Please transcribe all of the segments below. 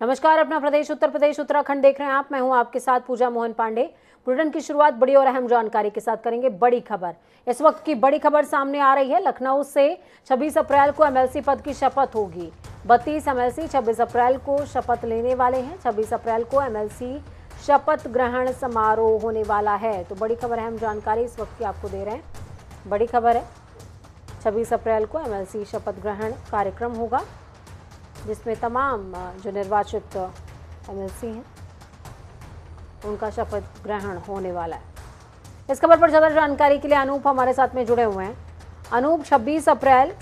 नमस्कार, अपना प्रदेश उत्तर प्रदेश उत्तराखंड देख रहे हैं आप। मैं हूं आपके साथ पूजा मोहन पांडे। बुलेटिन की शुरुआत बड़ी और अहम जानकारी के साथ करेंगे। बड़ी खबर, इस वक्त की बड़ी खबर सामने आ रही है। लखनऊ से 26 अप्रैल को एमएलसी पद की शपथ होगी। 32 एमएलसी 26 अप्रैल को शपथ लेने वाले हैं। 26 अप्रैल को एमएलसी शपथ ग्रहण समारोह होने वाला है। तो बड़ी खबर, अहम जानकारी इस वक्त की आपको दे रहे हैं। बड़ी खबर है, 26 अप्रैल को एमएलसी शपथ ग्रहण कार्यक्रम होगा, जिसमें तमाम जो निर्वाचित एमएलसी हैं उनका शपथ ग्रहण होने वाला है। इस खबर पर ज़्यादा जानकारी के लिए अनूप हमारे साथ में जुड़े हुए हैं। अनूप, 26 अप्रैल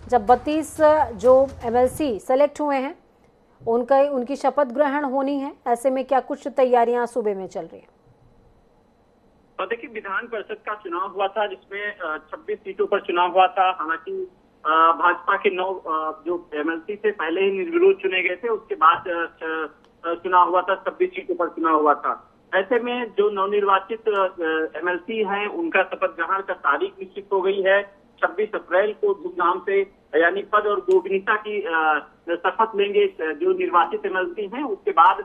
जब 32 जो एमएलसी सेलेक्ट हुए हैं उनकी शपथ ग्रहण होनी है, ऐसे में क्या कुछ तैयारियां सूबे में चल रही हैं? तो देखिए, विधान परिषद का चुनाव हुआ था जिसमें 26 सीटों पर चुनाव हुआ था। हालांकि भाजपा के 9 जो एमएलसी थे पहले ही निर्विरोध चुने गए थे, उसके बाद चुनाव हुआ था, 26 सीटों पर चुनाव हुआ था। ऐसे में जो नवनिर्वाचित एमएलसी हैं उनका शपथ ग्रहण का तारीख निश्चित हो गई है। 26 अप्रैल को धूमधाम से यानी पद और गोपनीयता की शपथ लेंगे जो निर्वाचित एमएलसी हैं। उसके बाद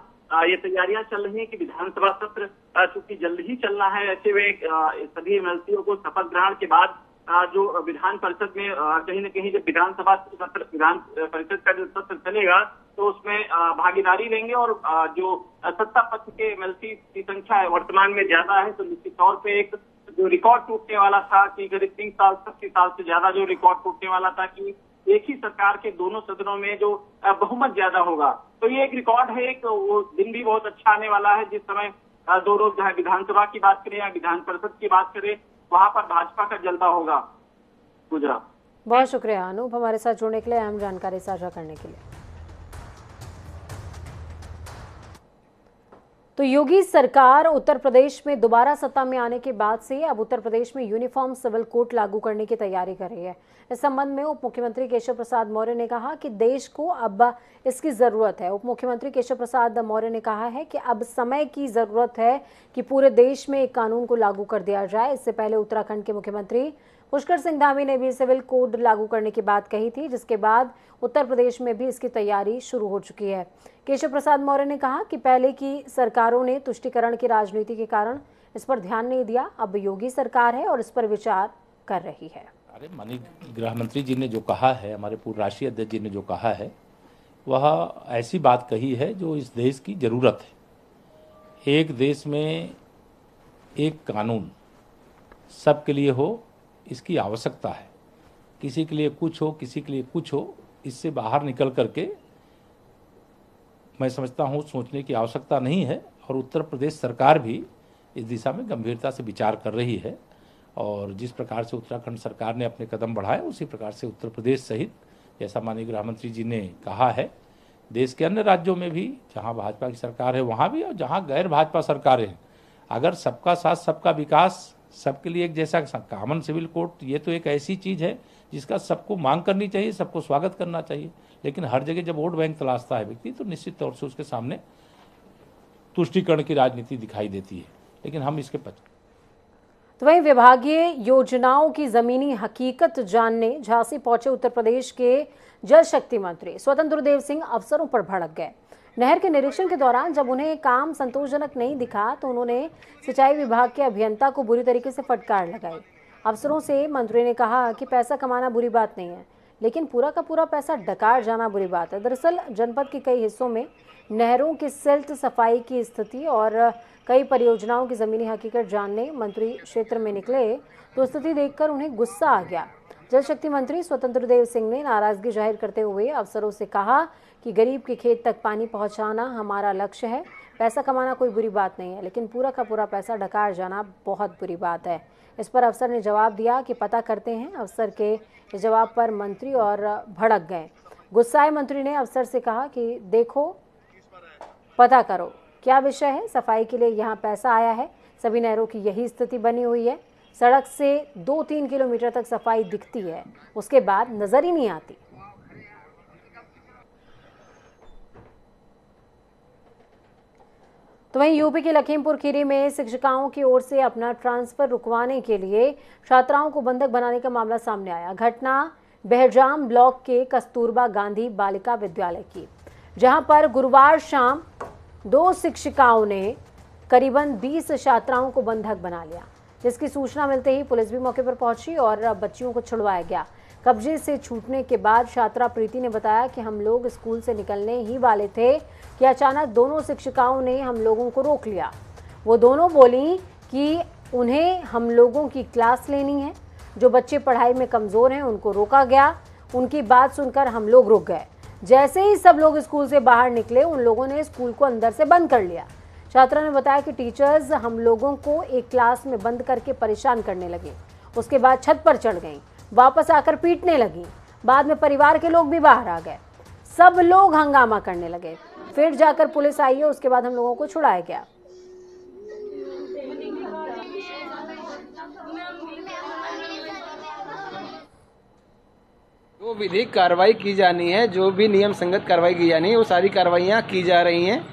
ये तैयारियां चल रही है कि विधानसभा सत्र चूंकि जल्द ही चलना है, ऐसे में सभी एमएलसीओं को शपथ ग्रहण के बाद जो विधान परिषद में कहीं न कहीं जब विधान परिषद का जो सत्र चलेगा तो उसमें भागीदारी लेंगे और जो सत्ता पक्ष के एमएलसी की संख्या वर्तमान में ज्यादा है, तो निश्चित तौर पे एक जो रिकॉर्ड टूटने वाला था कि करीब 30 साल से ज्यादा जो रिकॉर्ड टूटने वाला था कि एक ही सरकार के दोनों सदनों में जो बहुमत ज्यादा होगा, तो ये एक रिकॉर्ड है। एक वो दिन भी बहुत अच्छा आने वाला है जिस समय दोनों चाहे विधानसभा की बात करें या विधान परिषद की बात करें, वहां पर भाजपा का जलवा होगा। गुजरात, बहुत शुक्रिया अनूप, हमारे साथ जुड़ने के लिए, अहम जानकारी साझा करने के लिए। तो योगी सरकार उत्तर प्रदेश में दोबारा सत्ता में आने के बाद से अब उत्तर प्रदेश में यूनिफॉर्म सिविल कोड लागू करने की तैयारी कर रही है। इस संबंध में उप मुख्यमंत्री केशव प्रसाद मौर्य ने कहा कि देश को अब इसकी जरूरत है। उप मुख्यमंत्री केशव प्रसाद मौर्य ने कहा है कि अब समय की जरूरत है कि पूरे देश में एक कानून को लागू कर दिया जाए। इससे पहले उत्तराखंड के मुख्यमंत्री पुष्कर सिंह धामी ने भी सिविल कोड लागू करने की बात कही थी, जिसके बाद उत्तर प्रदेश में भी इसकी तैयारी शुरू हो चुकी है। केशव प्रसाद मौर्य ने कहा कि पहले की सरकारों ने तुष्टीकरण की राजनीति के कारण इस पर ध्यान नहीं दिया, अब योगी सरकार है और इस पर विचार कर रही है। अरे माननीय गृह मंत्री जी ने जो कहा है, हमारे पूर्व राष्ट्रीय अध्यक्ष जी ने जो कहा है, वह ऐसी बात कही है जो इस देश की जरूरत है। एक देश में एक कानून सबके लिए हो, इसकी आवश्यकता है। किसी के लिए कुछ हो, किसी के लिए कुछ हो, इससे बाहर निकल करके मैं समझता हूँ सोचने की आवश्यकता नहीं है। और उत्तर प्रदेश सरकार भी इस दिशा में गंभीरता से विचार कर रही है और जिस प्रकार से उत्तराखंड सरकार ने अपने कदम बढ़ाए, उसी प्रकार से उत्तर प्रदेश सहित, जैसा माननीय गृह मंत्री जी ने कहा है, देश के अन्य राज्यों में भी जहाँ भाजपा की सरकार है वहाँ भी, और जहाँ गैर भाजपा सरकारें हैं, अगर सबका साथ सबका विकास, सबके लिए एक जैसा कॉमन सिविल कोड, ये तो एक ऐसी चीज़ है जिसका सबको मांग करनी चाहिए, सबको स्वागत करना चाहिए। लेकिन हर जगह जब वोट बैंक तलाशता है व्यक्ति, तो निश्चित तौर से उसके सामने तुष्टीकरण की राजनीति दिखाई देती है। लेकिन हम इसके तो वहीं विभागीय योजनाओं की जमीनी हकीकत जानने झांसी पहुंचे उत्तर प्रदेश के जल शक्ति मंत्री स्वतंत्र देव सिंह अफसरों पर भड़क गए। नहर के निरीक्षण के दौरान जब उन्हें काम संतोषजनक नहीं दिखा तो उन्होंने सिंचाई विभाग के अभियंता को बुरी तरीके से फटकार लगाई। अफसरों से मंत्री ने कहा कि पैसा कमाना बुरी बात नहीं है, लेकिन पूरा का पूरा पैसा डकार जाना बुरी बात है। दरअसल जनपद के कई हिस्सों में नहरों की सिल्ट सफाई की स्थिति और कई परियोजनाओं की जमीनी हकीकत जानने मंत्री क्षेत्र में निकले तो स्थिति देखकर उन्हें गुस्सा आ गया। जल शक्ति मंत्री स्वतंत्र देव सिंह ने नाराजगी जाहिर करते हुए अफसरों से कहा कि गरीब के खेत तक पानी पहुंचाना हमारा लक्ष्य है। पैसा कमाना कोई बुरी बात नहीं है, लेकिन पूरा का पूरा पैसा डकार जाना बहुत बुरी बात है। इस पर अफसर ने जवाब दिया कि पता करते हैं। अफसर के इस जवाब पर मंत्री और भड़क गए। गुस्साए मंत्री ने अफसर से कहा कि देखो, पता करो क्या विषय है। सफाई के लिए यहाँ पैसा आया है। सभी नहरों की यही स्थिति बनी हुई है। सड़क से 2-3 किलोमीटर तक सफाई दिखती है, उसके बाद नजर ही नहीं आती। तो वहीं यूपी के लखीमपुर खीरी में शिक्षिकाओं की ओर से अपना ट्रांसफर रुकवाने के लिए छात्राओं को बंधक बनाने का मामला सामने आया। घटना बहरजाम ब्लॉक के कस्तूरबा गांधी बालिका विद्यालय की। जहां पर गुरुवार शाम 2 शिक्षिकाओं ने करीबन 20 छात्राओं को बंधक बना लिया, जिसकी सूचना मिलते ही पुलिस भी मौके पर पहुंची और बच्चियों को छुड़वाया गया। कब्जे से छूटने के बाद छात्रा प्रीति ने बताया कि हम लोग स्कूल से निकलने ही वाले थे कि अचानक दोनों शिक्षिकाओं ने हम लोगों को रोक लिया। वो दोनों बोली कि उन्हें हम लोगों की क्लास लेनी है, जो बच्चे पढ़ाई में कमज़ोर हैं उनको रोका गया। उनकी बात सुनकर हम लोग रुक गए। जैसे ही सब लोग स्कूल से बाहर निकले, उन लोगों ने स्कूल को अंदर से बंद कर लिया। छात्रा ने बताया कि टीचर्स हम लोगों को एक क्लास में बंद करके परेशान करने लगे। उसके बाद छत पर चढ़ गईं, वापस आकर पीटने लगी। बाद में परिवार के लोग भी बाहर आ गए, सब लोग हंगामा करने लगे। फिर जाकर पुलिस आई है, उसके बाद हम लोगों को छुड़ाया गया। जो विधिक कार्रवाई की जानी है, जो भी नियम संगत कार्रवाई की जानी है, वो सारी कार्रवाइयाँ की जा रही हैं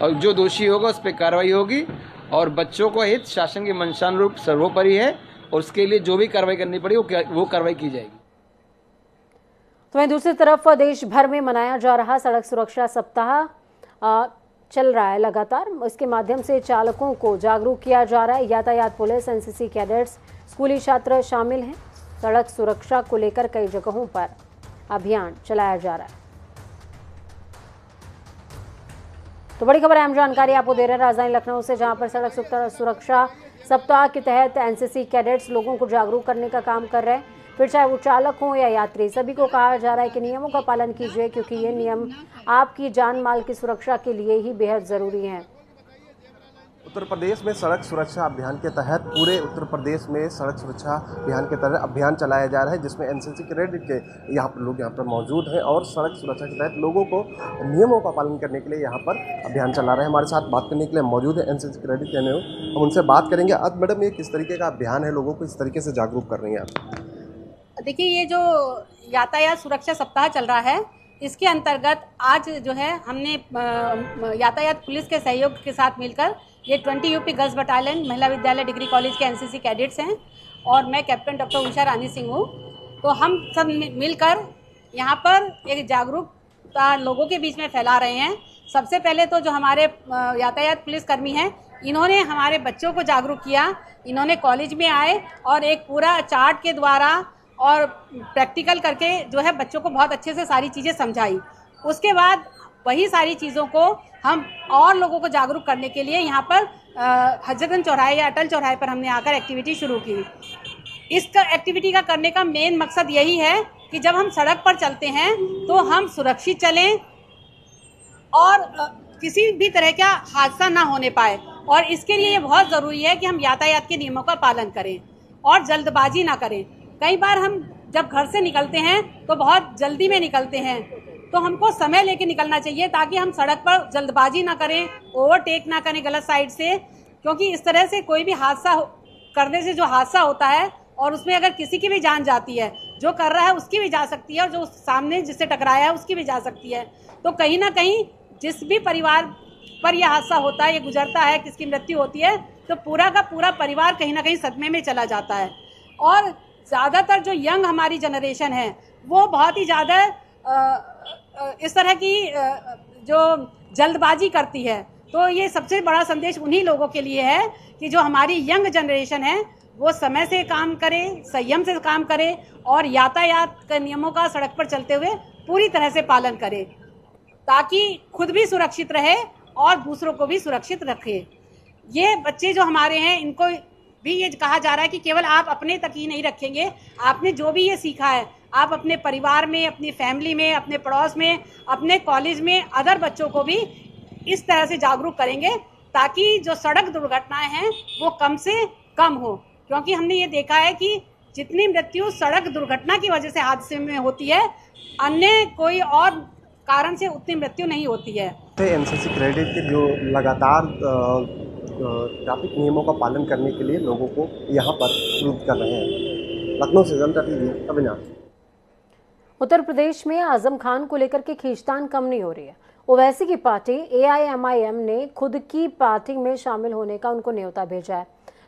और जो दोषी होगा उस पर कार्रवाई होगी। और बच्चों को हित शासन के मंशानुरूप सर्वोपरि है और उसके लिए जो भी कार्रवाई करनी पड़ी वो कार्रवाई की जाएगी। तो वहीं दूसरी तरफ देश भर में मनाया जा रहा सड़क सुरक्षा सप्ताह चल रहा है लगातार। इसके माध्यम से चालकों को जागरूक किया जा रहा है। यातायात पुलिस, एनसीसी कैडेट्स, स्कूली छात्र शामिल हैं। सड़क सुरक्षा को लेकर कई जगहों पर अभियान चलाया जा रहा है। तो बड़ी खबर, अहम जानकारी आपको दे रहे हैं राजधानी लखनऊ से, जहां पर सड़क सुरक्षा सप्ताह के तहत एनसीसी कैडेट्स लोगों को जागरूक करने का काम कर रहे हैं। फिर चाहे वो चालक हो या यात्री, सभी को कहा जा रहा है कि नियमों का पालन कीजिए, क्योंकि ये नियम आपकी जान माल की सुरक्षा के लिए ही बेहद जरूरी हैं। उत्तर प्रदेश में सड़क सुरक्षा अभियान के तहत पूरे उत्तर प्रदेश में सड़क सुरक्षा अभियान के तहत अभियान चलाया जा रहा है, जिसमें एनसीसी कैडेट के यहाँ पर लोग यहाँ पर मौजूद हैं और सड़क सुरक्षा के तहत लोगों को नियमों का पालन करने के लिए यहाँ पर अभियान चला रहे हैं। हमारे साथ बात करने के लिए मौजूद है एनसीसी कैडेट के, हम उनसे बात करेंगे। आज मैडम, ये किस तरीके का अभियान है, लोगों को इस तरीके से जागरूक कर रही हैं आप? देखिए, ये जो यातायात सुरक्षा सप्ताह चल रहा है, इसके अंतर्गत आज जो है हमने यातायात पुलिस के सहयोग के साथ मिलकर, ये 20 यूपी गर्ल्स बटालियन महिला विद्यालय डिग्री कॉलेज के एनसीसी कैडेट्स हैं और मैं कैप्टन डॉक्टर उषा रानी सिंह हूँ। तो हम सब मिलकर यहाँ पर एक जागरूकता लोगों के बीच में फैला रहे हैं। सबसे पहले तो जो हमारे यातायात पुलिस कर्मी हैं, इन्होंने हमारे बच्चों को जागरूक किया। इन्होंने कॉलेज में आए और एक पूरा चार्ट के द्वारा और प्रैक्टिकल करके जो है बच्चों को बहुत अच्छे से सारी चीज़ें समझाई। उसके बाद वही सारी चीज़ों को हम और लोगों को जागरूक करने के लिए यहाँ पर हजरतगंज चौराहे या अटल चौराहे पर हमने आकर एक्टिविटी शुरू की। इस एक्टिविटी का करने का मेन मकसद यही है कि जब हम सड़क पर चलते हैं तो हम सुरक्षित चलें और किसी भी तरह का हादसा ना होने पाए। और इसके लिए ये बहुत ज़रूरी है कि हम यातायात के नियमों का पालन करें और जल्दबाजी ना करें। कई बार हम जब घर से निकलते हैं तो बहुत जल्दी में निकलते हैं, तो हमको समय लेके निकलना चाहिए ताकि हम सड़क पर जल्दबाजी ना करें, ओवरटेक ना करें गलत साइड से, क्योंकि इस तरह से कोई भी हादसा करने से जो हादसा होता है और उसमें अगर किसी की भी जान जाती है, जो कर रहा है उसकी भी जा सकती है और जो सामने जिससे टकराया है उसकी भी जा सकती है। तो कहीं ना कहीं जिस भी परिवार पर यह हादसा होता है, ये गुजरता है, किसकी मृत्यु होती है, तो पूरा का पूरा परिवार कहीं ना कहीं सदमे में चला जाता है। और ज़्यादातर जो यंग हमारी जनरेशन है वो बहुत ही ज़्यादा इस तरह की जो जल्दबाजी करती है। तो ये सबसे बड़ा संदेश उन्हीं लोगों के लिए है कि जो हमारी यंग जनरेशन है वो समय से काम करे, संयम से काम करे और यातायात के नियमों का सड़क पर चलते हुए पूरी तरह से पालन करे, ताकि खुद भी सुरक्षित रहे और दूसरों को भी सुरक्षित रखे। ये बच्चे जो हमारे हैं, इनको भी ये कहा जा रहा है कि केवल आप अपने तक ही नहीं रखेंगे, आपने जो भी ये सीखा है आप अपने परिवार में, अपनी फैमिली में, अपने पड़ोस में, अपने कॉलेज में अदर बच्चों को भी इस तरह से जागरूक करेंगे ताकि जो सड़क दुर्घटनाएं हैं वो कम से कम हो। क्योंकि हमने ये देखा है कि जितनी मृत्यु सड़क दुर्घटना की वजह से हादसे में होती है, अन्य कोई और कारण से उतनी मृत्यु नहीं होती है। एनसीसी कैडेट के जो लगातार ट्रैफिक नियमों का पालन करने के लिए लोगों को यहाँ पर प्रेरित कर रहे हैं। लखनऊ से जनता टीवी, अविनाश। उत्तर प्रदेश में आजम खान को लेकर के खींचतान कम नहीं हो रही है। ओवैसी की पार्टी AIMIM ने खुद की पार्टी में शामिल होने का उनको न्योता भेजा है।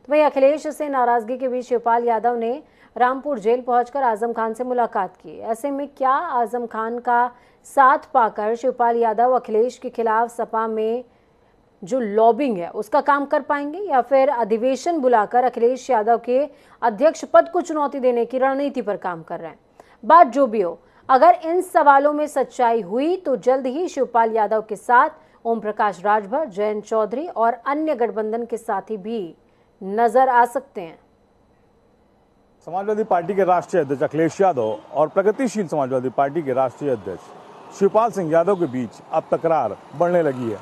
तो वहीं अखिलेश से नाराजगी के बीच शिवपाल यादव ने रामपुर जेल पहुंचकर आजम खान से मुलाकात की। ऐसे में क्या आजम खान का साथ पाकर शिवपाल यादव अखिलेश के खिलाफ सपा में जो लॉबिंग है उसका काम कर पाएंगे, या फिर अधिवेशन बुलाकर अखिलेश यादव के अध्यक्ष पद को चुनौती देने की रणनीति पर काम कर रहे हैं। बात जो भी हो, अगर इन सवालों में सच्चाई हुई तो जल्द ही शिवपाल यादव के साथ ओम प्रकाश राजभर, जयंत चौधरी और अन्य गठबंधन के साथी भी नजर आ सकते हैं। समाजवादी पार्टी के राष्ट्रीय अध्यक्ष अखिलेश यादव और प्रगतिशील समाजवादी पार्टी के राष्ट्रीय अध्यक्ष शिवपाल सिंह यादव के बीच अब तकरार बढ़ने लगी है।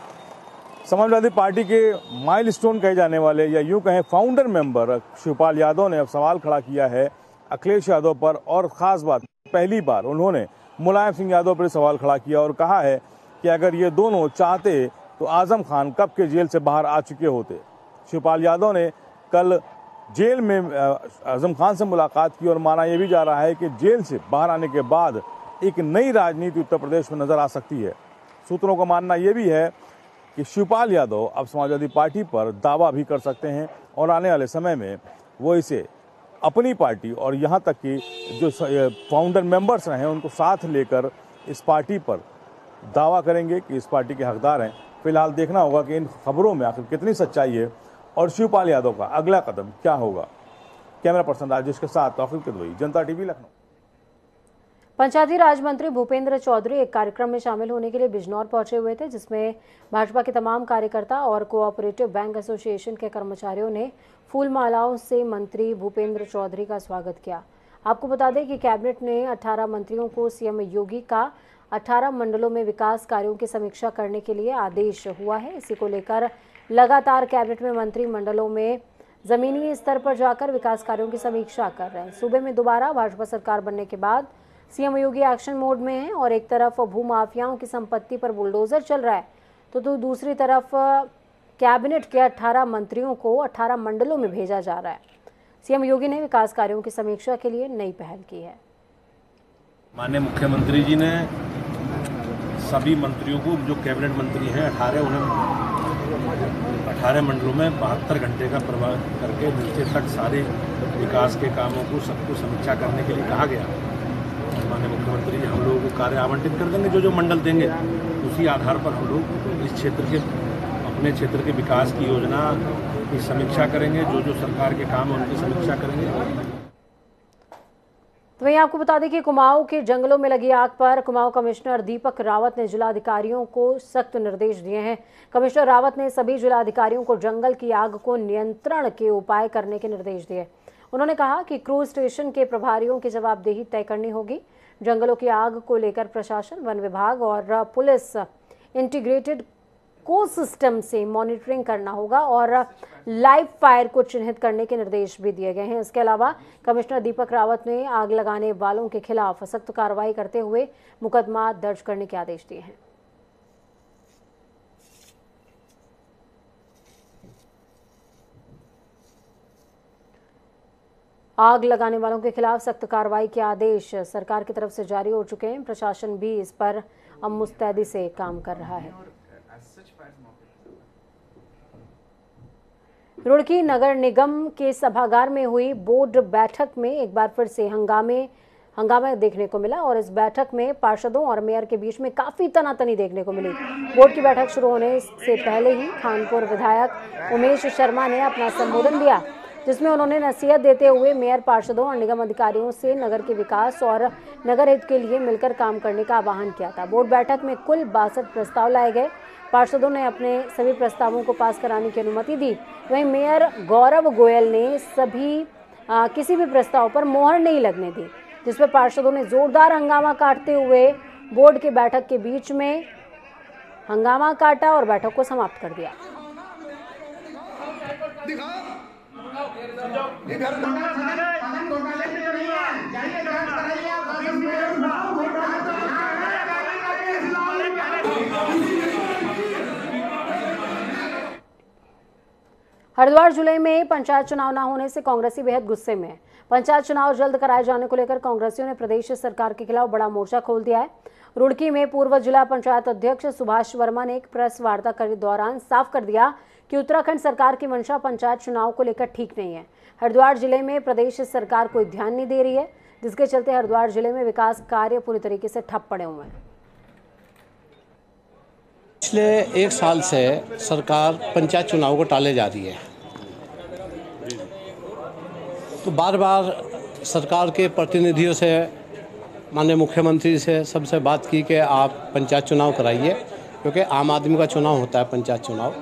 समाजवादी पार्टी के माइलस्टोन कहे जाने वाले या यूं कहें फाउंडर मेंबर शिवपाल यादव ने अब सवाल खड़ा किया है अखिलेश यादव पर, और खास बात पहली बार उन्होंने मुलायम सिंह यादव पर सवाल खड़ा किया और कहा है कि अगर ये दोनों चाहते तो आजम खान कब के जेल से बाहर आ चुके होते। शिवपाल यादव ने कल जेल में आजम खान से मुलाकात की और माना यह भी जा रहा है कि जेल से बाहर आने के बाद एक नई राजनीति उत्तर प्रदेश में नजर आ सकती है। सूत्रों का मानना यह भी है कि शिवपाल यादव अब समाजवादी पार्टी पर दावा भी कर सकते हैं और आने वाले समय में वो इसे अपनी पार्टी और यहाँ तक कि जो फाउंडर मेंबर्स रहे हैं उनको साथ लेकर इस पार्टी पर दावा करेंगे कि इस पार्टी के हकदार हैं। फिलहाल देखना होगा कि इन खबरों में आखिर कितनी सच्चाई है और शिवपाल यादव का अगला कदम क्या होगा। कैमरा पर्सन राजेश के साथ तौफीक किदवई, जनता टीवी, लखनऊ। पंचायती राज मंत्री भूपेंद्र चौधरी एक कार्यक्रम में शामिल होने के लिए बिजनौर पहुंचे हुए थे, जिसमें भाजपा के तमाम कार्यकर्ता और कोऑपरेटिव बैंक एसोसिएशन के कर्मचारियों ने फूल मालाओं से मंत्री भूपेंद्र चौधरी का स्वागत किया। आपको बता दें कि कैबिनेट ने 18 मंत्रियों को सीएम योगी का 18 मंडलों में विकास कार्यों की समीक्षा करने के लिए आदेश हुआ है। इसी को लेकर लगातार कैबिनेट में मंत्री मंडलों में जमीनी स्तर पर जाकर विकास कार्यों की समीक्षा कर रहे हैं। सूबे में दोबारा भाजपा सरकार बनने के बाद सीएम योगी एक्शन मोड में है और एक तरफ भूमाफियाओं की संपत्ति पर बुलडोजर चल रहा है तो दूसरी तरफ कैबिनेट के 18 मंत्रियों को 18 मंडलों में भेजा जा रहा है। सीएम योगी ने विकास कार्यों की समीक्षा के लिए नई पहल की है। माननीय मुख्यमंत्री जी ने सभी मंत्रियों को, जो कैबिनेट मंत्री हैं 18, उन्हें 18 मंडलों में 72 घंटे का प्रवाह करके नीचे तक सारे विकास के कामों को सबको समीक्षा करने के लिए कहा गया। माननीय मुख्यमंत्री जी हम लोगों को कार्य आवंटित कर देंगे, जो मंडल देंगे उसी आधार पर हम लोग इस क्षेत्र के, अपने क्षेत्र के विकास की योजना की समीक्षा करेंगे, जो सरकार के काम है उनकी समीक्षा करेंगे। तो वहीं आपको बता दें कि कुमाऊं के जंगलों में लगी आग पर कुमाऊं कमिश्नर दीपक रावत ने जिलाधिकारियों को सख्त निर्देश दिए हैं। कमिश्नर रावत ने सभी जिलाधिकारियों को जंगल की आग को नियंत्रण के उपाय करने के निर्देश दिए। उन्होंने कहा कि क्रूज स्टेशन के प्रभारियों की जवाबदेही तय करनी होगी। जंगलों की आग को लेकर प्रशासन, वन विभाग और पुलिस इंटीग्रेटेड को सिस्टम से मॉनिटरिंग करना होगा और लाइव फायर को चिन्हित करने के निर्देश भी दिए गए हैं। इसके अलावा कमिश्नर दीपक रावत ने आग लगाने वालों के खिलाफ सख्त कार्रवाई करते हुए मुकदमा दर्ज करने के आदेश दिए हैं। आग लगाने वालों के खिलाफ सख्त कार्रवाई के आदेश सरकार की तरफ से जारी हो चुके हैं। प्रशासन भी इस पर अब मुस्तैदी से काम कर रहा है। रुड़की नगर निगम के सभागार में हुई बोर्ड बैठक में एक बार फिर से हंगामा देखने को मिला और इस बैठक में पार्षदों और मेयर के बीच में काफी तनातनी देखने को मिली। बोर्ड की बैठक शुरू होने से पहले ही खानपुर विधायक उमेश शर्मा ने अपना संबोधन दिया, जिसमें उन्होंने नसीहत देते हुए मेयर, पार्षदों और निगम अधिकारियों से नगर के विकास और नगर हित के लिए मिलकर काम करने का आह्वान किया था। बोर्ड बैठक में कुल 62 प्रस्ताव लाए गए। पार्षदों ने अपने सभी प्रस्तावों को पास कराने की अनुमति दी। वहीं मेयर गौरव गोयल ने किसी भी प्रस्ताव पर मोहर नहीं लगने दी, जिस पर पार्षदों ने जोरदार हंगामा काटते हुए बोर्ड के बैठक के बीच में हंगामा काटा और बैठक को समाप्त कर दिया। हरिद्वार जिले में पंचायत चुनाव न होने से कांग्रेसी बेहद गुस्से में है। पंचायत चुनाव जल्द कराए जाने को लेकर कांग्रेसियों ने प्रदेश सरकार के खिलाफ बड़ा मोर्चा खोल दिया है। रुड़की में पूर्व जिला पंचायत अध्यक्ष सुभाष वर्मा ने एक प्रेस वार्ता के दौरान साफ कर दिया कि उत्तराखंड सरकार की मंशा पंचायत चुनाव को लेकर ठीक नहीं है। हरिद्वार जिले में प्रदेश सरकार कोई ध्यान नहीं दे रही है, जिसके चलते हरिद्वार जिले में विकास कार्य पूरी तरीके से ठप पड़े हुए हैं। पिछले एक साल से सरकार पंचायत चुनाव को टाले जा रही है, तो बार बार सरकार के प्रतिनिधियों से, माननीय मुख्यमंत्री से सबसे बात की कि आप पंचायत चुनाव कराइए, क्योंकि आम आदमी का चुनाव होता है पंचायत चुनाव।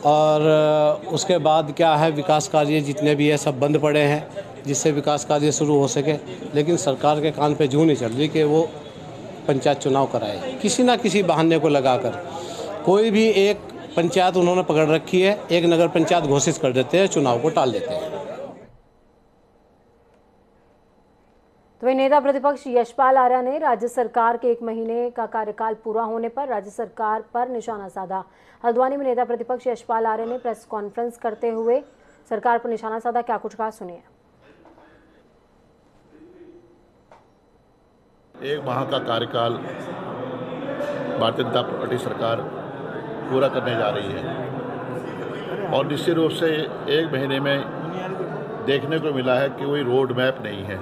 और उसके बाद क्या है, विकास कार्य जितने भी है सब बंद पड़े हैं, जिससे विकास कार्य शुरू हो सके। लेकिन सरकार के कान पे जूं नहीं चल रही कि वो पंचायत चुनाव कराए। किसी ना किसी बहाने को लगाकर कोई भी एक पंचायत उन्होंने पकड़ रखी है, एक नगर पंचायत घोषित कर देते हैं, चुनाव को टाल देते हैं। तो वही नेता प्रतिपक्ष यशपाल आर्या ने राज्य सरकार के 1 महीने का कार्यकाल पूरा होने पर राज्य सरकार पर निशाना साधा। हल्द्वानी में नेता प्रतिपक्ष यशपाल आर्या ने प्रेस कॉन्फ्रेंस करते हुए सरकार पर निशाना साधा। क्या कुछ कहा, सुनिए। 1 माह का कार्यकाल भारतीय जनता पार्टी सरकार पूरा करने जा रही है और निश्चित रूप से 1 महीने में देखने को मिला है कि कोई रोड मैप नहीं है,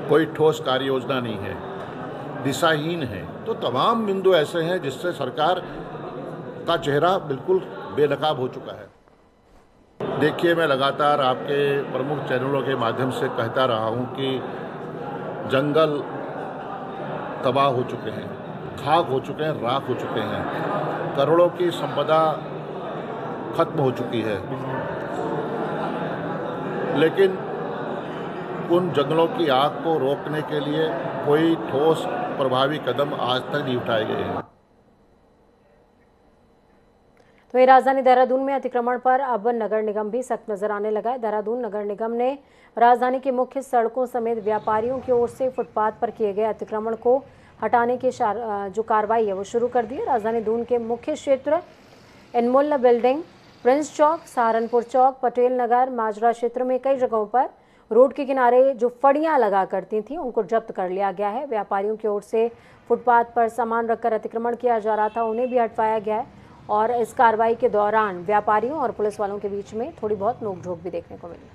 कोई ठोस कार्य योजना नहीं है, दिशाहीन है। तो तमाम बिंदु ऐसे हैं जिससे सरकार का चेहरा बिल्कुल बेनकाब हो चुका है। देखिए, मैं लगातार आपके प्रमुख चैनलों के माध्यम से कहता रहा हूं कि जंगल तबाह हो चुके हैं, खाक हो चुके हैं, राख हो चुके हैं, करोड़ों की संपदा खत्म हो चुकी है। लेकिन उन जंगलों की आग को रोकने के लिए कोई ठोस प्रभावी कदम आज तक नहीं उठाए गए हैं। तो ये राजधानी देहरादून में अतिक्रमण पर अब नगर निगम भी सख्त नजर आने लगा है। देहरादून नगर निगम ने राजधानी की मुख्य सड़कों समेत व्यापारियों की ओर से फुटपाथ पर किए गए अतिक्रमण को हटाने की जो कार्रवाई है वो शुरू कर दी है। राजधानी दून के मुख्य क्षेत्र इनमुल्ला बिल्डिंग, प्रिंस चौक, सहारनपुर चौक, पटेल नगर, माजरा क्षेत्र में कई जगहों पर रोड के किनारे जो फड़ियां लगा करती थी उनको जब्त कर लिया गया है। व्यापारियों की ओर से फुटपाथ पर सामान रखकर अतिक्रमण किया जा रहा था, उन्हें भी हटवाया गया है। और इस कार्रवाई के दौरान व्यापारियों और पुलिस वालों के बीच में थोड़ी बहुत नोकझोंक भी देखने को मिली।